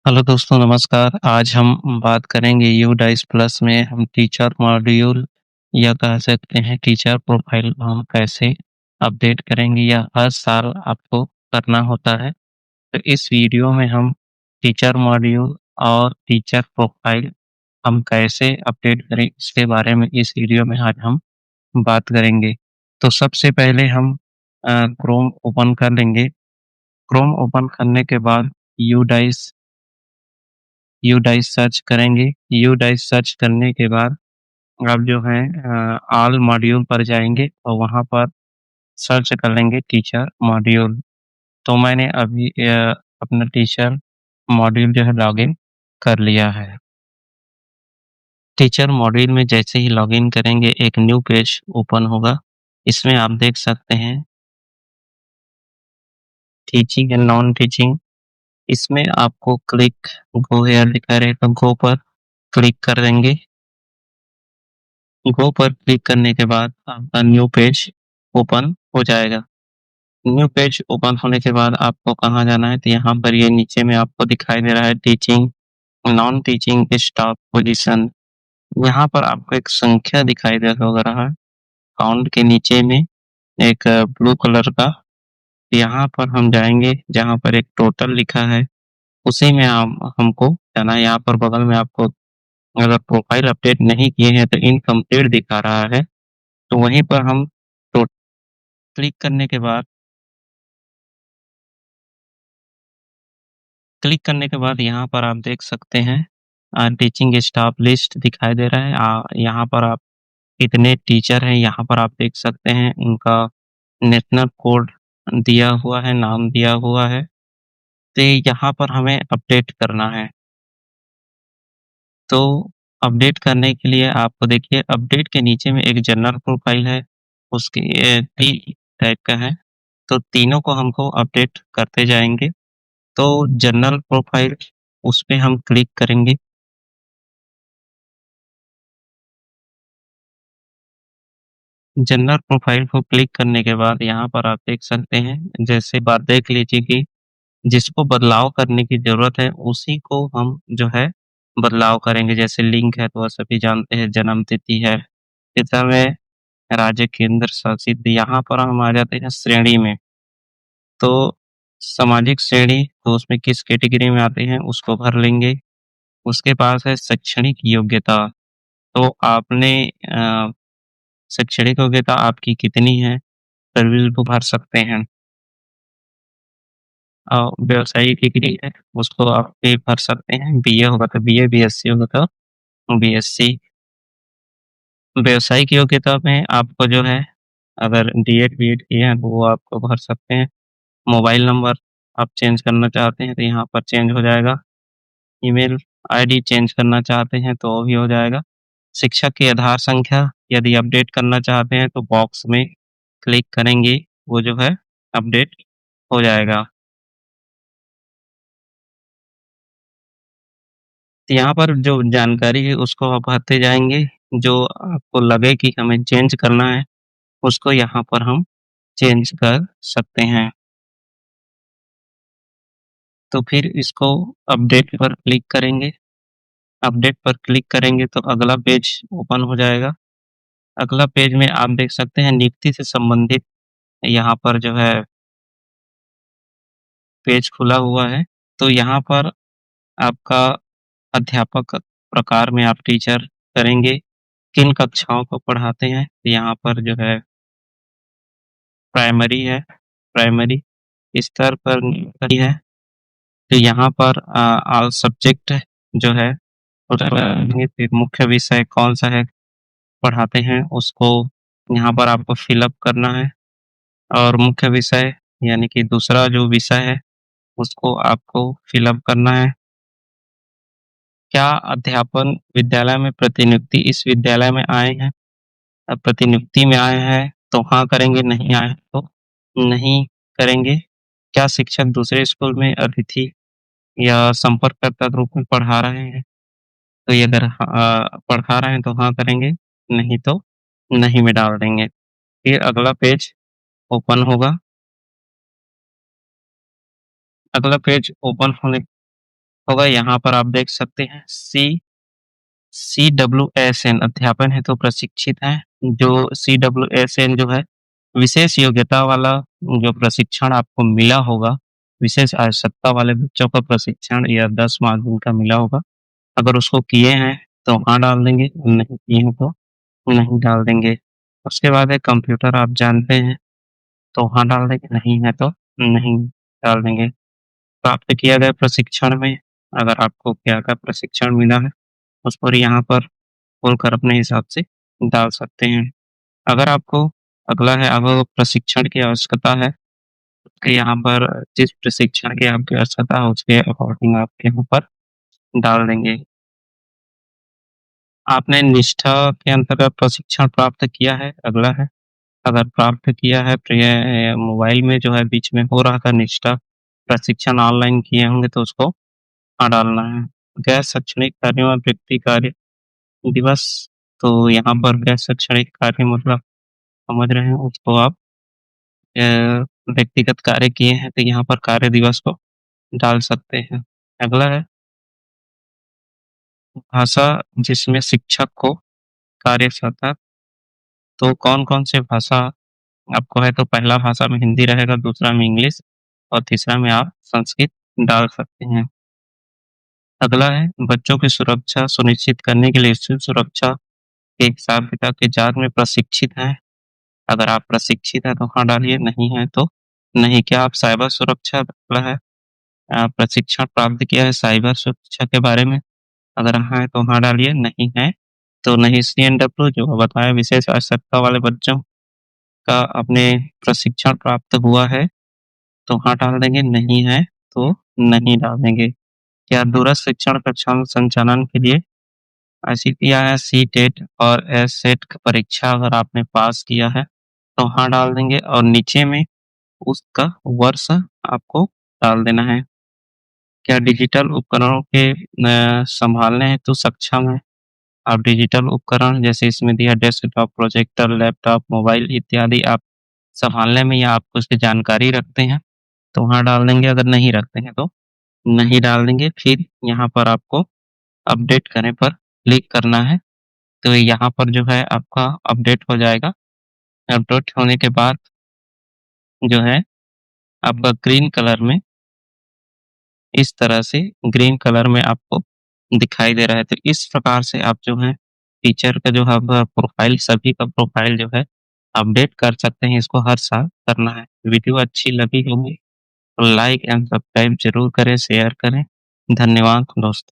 Hello दोस्तों नमस्कार। आज हम बात करेंगे यूडाइस प्लस में हम टीचर मॉड्यूल या कह सकते हैं टीचर प्रोफाइल हम कैसे अपडेट करेंगे या हर साल आपको करना होता है। तो इस वीडियो में हम टीचर मॉड्यूल और टीचर प्रोफाइल हम कैसे अपडेट करें इसके बारे में इस वीडियो में आज हम बात करेंगे। तो सबसे पहले हम क्रोम ओपन कर लेंगे। क्रोम ओपन करने के बाद यूडाइस यूडाइस सर्च करेंगे। यूडाइस सर्च करने के बाद आप जो है ऑल मॉड्यूल पर जाएँगे और वहाँ पर सर्च कर लेंगे टीचर मॉड्यूल। तो मैंने अभी अपना टीचर मॉड्यूल जो है लॉगिन कर लिया है। टीचर मॉड्यूल में जैसे ही लॉगिन करेंगे एक न्यू पेज ओपन होगा। इसमें आप देख सकते हैं टीचिंग एंड नॉन टीचिंग। इसमें आपको क्लिक गो हियर लिखा रहेगा, गो पर क्लिक कर देंगे। गो पर क्लिक करने के बाद आपका न्यू पेज ओपन हो जाएगा। न्यू पेज ओपन होने के बाद आपको कहाँ जाना है, तो यहाँ पर ये नीचे में आपको दिखाई दे रहा है teaching, non teaching staff position. यहाँ पर आपको एक संख्या दिखाई दे होगा रहा है, काउंट के नीचे में एक ब्लू कलर का। यहाँ पर हम जाएँगे जहाँ पर एक टोटल लिखा है, उसी में हम हमको जाना है। यहाँ पर बगल में आपको अगर प्रोफाइल अपडेट नहीं किए हैं तो इनकम्प्लीट दिखा रहा है, तो वहीं पर हम टो क्लिक करने के बाद यहाँ पर आप देख सकते हैं टीचिंग स्टाफ लिस्ट दिखाई दे रहा है। यहाँ पर आप कितने टीचर हैं, यहाँ पर आप देख सकते हैं उनका नेशनल कोड दिया हुआ है, नाम दिया हुआ है। तो यहाँ पर हमें अपडेट करना है। तो अपडेट करने के लिए आपको देखिए अपडेट के नीचे में एक जनरल प्रोफाइल है, उसके 3 टाइप का है, तो तीनों को हमको अपडेट करते जाएँगे। तो जनरल प्रोफाइल उस पे हम क्लिक करेंगे। जनरल प्रोफाइल को क्लिक करने के बाद यहाँ पर आप देख सकते हैं, जैसे बात देख लीजिए कि जिसको बदलाव करने की ज़रूरत है, उसी को हम जो है बदलाव करेंगे। जैसे लिंक है तो वह सभी जानते हैं, जन्म तिथि है, पिता में राज्य केंद्र शासित, यहाँ पर हम आ जाते हैं श्रेणी में। तो सामाजिक श्रेणी तो उसमें किस कैटेगरी में आते हैं उसको भर लेंगे। उसके पास है शैक्षणिक योग्यता, तो आपने शैक्षणिक योग्यता आपकी कितनी है? सर्विस वो भर सकते हैं। व्यावसायिक डिग्री है, उसको आप भी भर सकते हैं। बीए होगा तो बीए, बीएससी होगा तो बीएससी। व्यावसायिक योग्यता में आपको जो है अगर डीएड, बीएड किए हैं तो वो आपको भर सकते हैं। मोबाइल नंबर आप चेंज करना चाहते हैं तो यहाँ पर चेंज हो जाएगा। ईमेल आईडी चेंज करना चाहते हैं तो वो भी हो जाएगा। शिक्षक की आधार संख्या यदि अपडेट करना चाहते हैं तो बॉक्स में क्लिक करेंगे, वो जो है अपडेट हो जाएगा। तो यहाँ पर जो जानकारी है उसको आप भरते जाएँगे, जो आपको लगे कि हमें चेंज करना है, उसको यहाँ पर हम चेंज कर सकते हैं। तो फिर इसको अपडेट पर क्लिक करेंगे, अपडेट पर क्लिक करेंगे तो अगला पेज ओपन हो जाएगा। अगला पेज में आप देख सकते हैं नियुक्ति से संबंधित यहाँ पर जो है पेज खुला हुआ है। तो यहाँ पर आपका अध्यापक प्रकार में आप टीचर करेंगे, किन कक्षाओं को पढ़ाते हैं? यहाँ पर जो है प्राइमरी है, प्राइमरी स्तर पर नियुक्ति है। तो यहाँ पर ऑल सब्जेक्ट जो है फिर मुख्य विषय कौन-सा है पढ़ाते हैं उसको यहाँ पर आपको फ़िल अप करना है और मुख्य विषय यानी कि दूसरा जो विषय है उसको आपको फ़िल अप करना है। क्या अध्यापन विद्यालय में प्रतिनियुक्ति इस विद्यालय में आए हैं? प्रतिनियुक्ति में आए हैं तो हाँ करेंगे, नहीं आए हैं तो नहीं करेंगे। क्या शिक्षक दूसरे स्कूल में अतिथि या संपर्ककर्ता के रूप में पढ़ा रहे हैं? तो ये अगर पढ़ा रहे हैं तो हाँ करेंगे, नहीं तो नहीं में डाल देंगे। फिर अगला पेज ओपन होगा। अगला पेज ओपन होने होगा, यहाँ पर आप देख सकते हैं CWSN अध्यापन हेतु प्रशिक्षित हैं। जो CWSN जो है, विशेष योग्यता वाला जो प्रशिक्षण आपको मिला होगा, विशेष आवश्यकता वाले बच्चों का प्रशिक्षण या 10 माध्यम का मिला होगा। अगर उसको किए हैं, तो हाँ डाल देंगे, नहीं किए हैं तो नहीं डाल देंगे। उसके बाद है कंप्यूटर आप जानते हैं, तो हाँ डाल देंगे, नहीं है तो नहीं डाल देंगे। प्राप्त किया गया प्रशिक्षण में अगर आपको क्या-क्या प्रशिक्षण मिला है, उस पर यहाँ पर खोलकर अपने हिसाब से डाल सकते हैं। अगर आपको अगला है अब प्रशिक्षण की आवश्यकता है, तो यहाँ पर जिस प्रशिक्षण की आपकी आवश्यकता है उसके अकॉर्डिंग आप यहाँ पर डाल देंगे। आपने निष्ठा के अंतर्गत प्रशिक्षण प्राप्त किया है, अगला है। अगर प्राप्त किया है तो ये मोबाइल में जो है बीच में हो रहा था निष्ठा प्रशिक्षण ऑनलाइन किए होंगे तो उसको हाँ डालना है। गैर शैक्षणिक कार्यों और व्यक्ति कार्य दिवस, तो यहाँ पर गैर शैक्षणिक कार्य मतलब समझ रहे हैं उसको आप व्यक्तिगत कार्य किए हैं तो यहाँ पर कार्य दिवस को डाल सकते हैं। अगला है भाषा जिसमें शिक्षक को कार्य सतत, तो कौन-कौन से भाषा आपको है, तो पहला भाषा में हिंदी रहेगा, दूसरा में इंग्लिश और तीसरा में आप संस्कृत डाल सकते हैं। अगला है बच्चों की सुरक्षा सुनिश्चित करने के लिए शिशु सुरक्षा के हिसाब-किताब की जाँच में प्रशिक्षित हैं। अगर आप प्रशिक्षित हैं तो हाँ डालिए, नहीं है तो नहीं। क्या आप साइबर सुरक्षा वाला है प्रशिक्षण प्राप्त किया है साइबर सुरक्षा के बारे में? अगर हाँ है तो हाँ डालिए, नहीं है तो नहीं। CNW जो बताया विशेष आवश्यकता वाले बच्चों का आपने प्रशिक्षण प्राप्त हुआ है, तो हाँ डाल देंगे, नहीं है तो नहीं डाल देंगे। क्या दूरस्थ शिक्षण कक्षाओं संचालन के लिए ICTI, CTET और SSET की परीक्षा अगर आपने पास किया है, तो हाँ डाल देंगे और नीचे में उसका वर्ष आपको डाल देना है। क्या डिजिटल उपकरणों के सँभालने हेतु सक्षम हैं? आप डिजिटल उपकरण जैसे इसमें दिया डेस्कटॉप, प्रोजेक्टर, लैपटॉप, मोबाइल इत्यादि आप सँभालने में या आप उसकी जानकारी रखते हैं, तो हाँ डाल देंगे, अगर नहीं रखते हैं तो नहीं डाल देंगे। फिर यहाँ पर आपको अपडेट करें पर क्लिक करना है, तो यहाँ पर जो है आपका अपडेट हो जाएगा। अपडेट होने के बाद जो है आपका ग्रीन कलर में इस तरह से ग्रीन कलर में आपको दिखाई दे रहा है। तो इस प्रकार से आप जो है टीचर का जो है अब प्रोफ़ाइल सभी का प्रोफ़ाइल जो है अपडेट कर सकते हैं, इसको हर साल करना है। वीडियो अच्छी लगी होगी तो लाइक एंड सब्सक्राइब ज़रूर करें, शेयर करें। धन्यवाद दोस्तों।